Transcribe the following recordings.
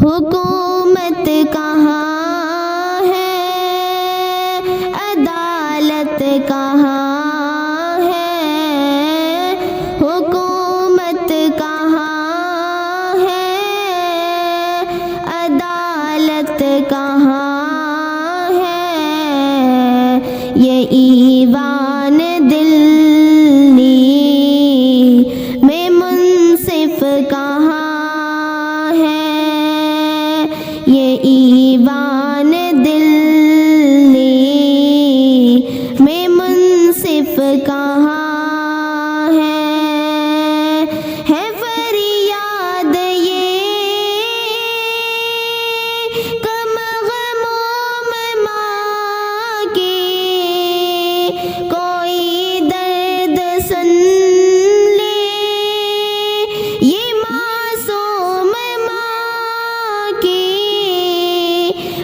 हुकूमत कहाँ है, अदालत कहाँ है, हुकूमत कहाँ है, अदालत कहाँ है। ये ईवान दिल्ली में मुंसिफ कहाँ है, ये ईवान दिल्ली में मुंसिफ कहाँ है फरियाद ये कमग़मूम माँ की, कोई दर्द सुन ले ये मासूम माँ की,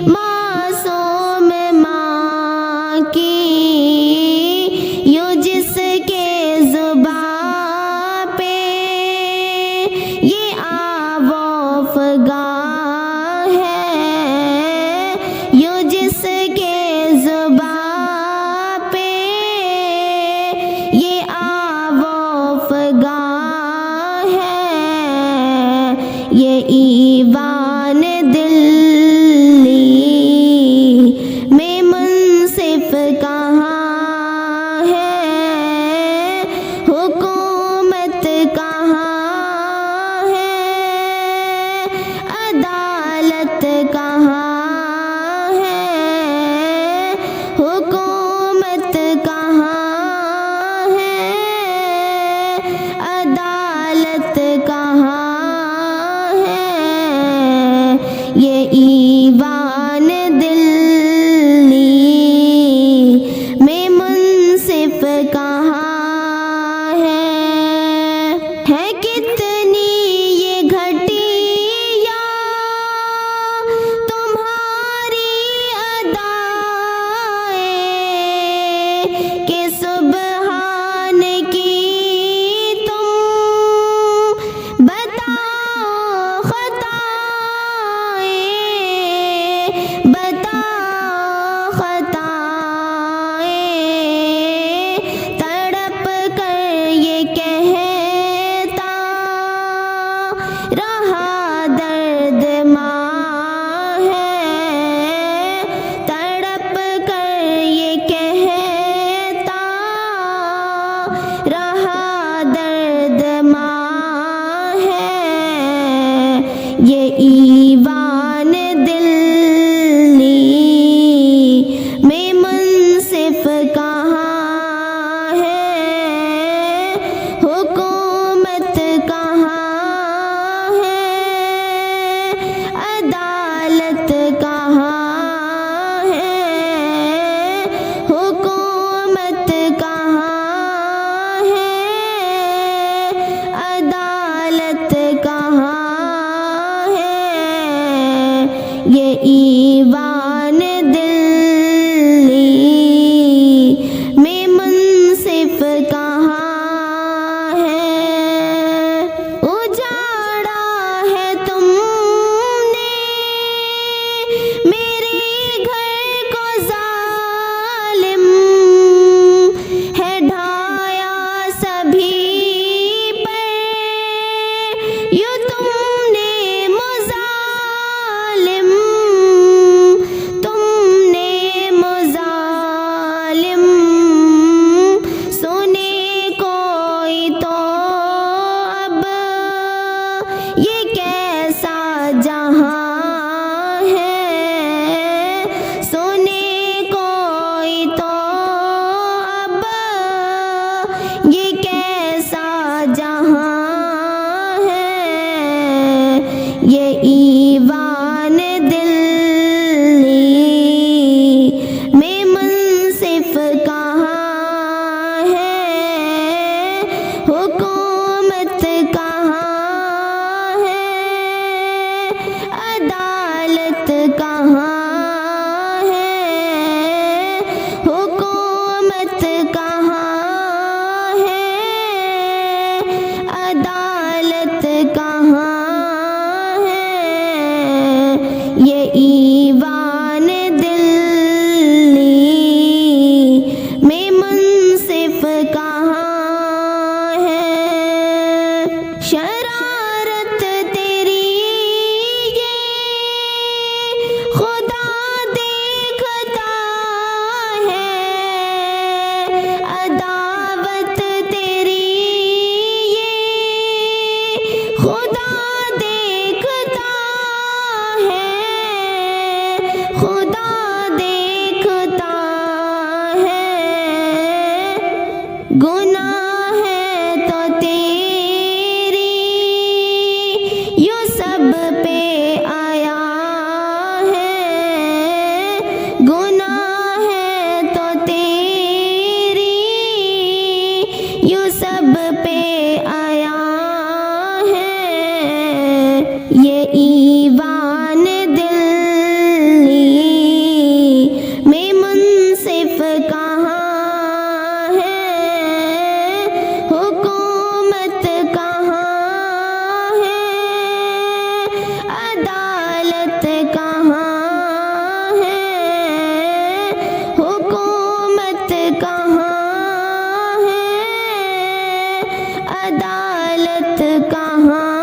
मासूम माँ की। यूँ जिसके ज़ुबां पे ये आवाज़ गाह है, यूँ जिसके ज़ुबां पे ये आवाज़ गाह है। ये ईवान दिल्ली में मुंसिफ कहाँ है, हुकूमत कहाँ है, अदालत कहाँ है, हुकूमत कहाँ है, अदालत कहाँ है। ये ईवान दिल्ली में मुंसिफ कहाँ है कितनी ये घटिया तुम्हारी अदाएं कि सुबहान की तुम बताओ खताएं, बताओ खताएं। तड़प कर ये कहता रहा दर्द माँ है, तड़प कर ये कहता रहा दर्द माँ है। ये ईवान दिल्ली में मुंसिफ कहाँ है, हुकूमत कहाँ है, अदालत कहाँ है, हुकूमत कहाँ है, अदालत कहाँ है। ये ईवान दिल्ली में मुंसिफ कहाँ है। उजाड़ा है तुमने मेरे घर को जालिम, है ढाया सभी पर यूँ तुमने मुज़ालिम, तुमने मुज़ालिम। सुने कोई तो अब ये कैसा जहाँ है, सुने कोई तो अब ये कैसा जहाँ है। ये ईवान दिल्ली में मुंसिफ कहाँ है, हुकूमत कहाँ है, अदालत कहाँ है, हुकूमत कहाँ है, अदालत कहाँ है। ये ईवान दिल्ली में मुंसिफ कहाँ है। शरारत तेरी ये खुदा देखता है, अदावत तेरी ये खुदा देखता है, खुदा देखता है। गुनाह है तो तेरी यूं सब पे आया है, गुनाह है तो तेरी यूं सब पे आया है। ये ईवान दिल्ली में मुंसिफ कहाँ है, हुकूमत कहाँ है, अदालत कहाँ है, हुकूमत कहाँ है, अदालत कहाँ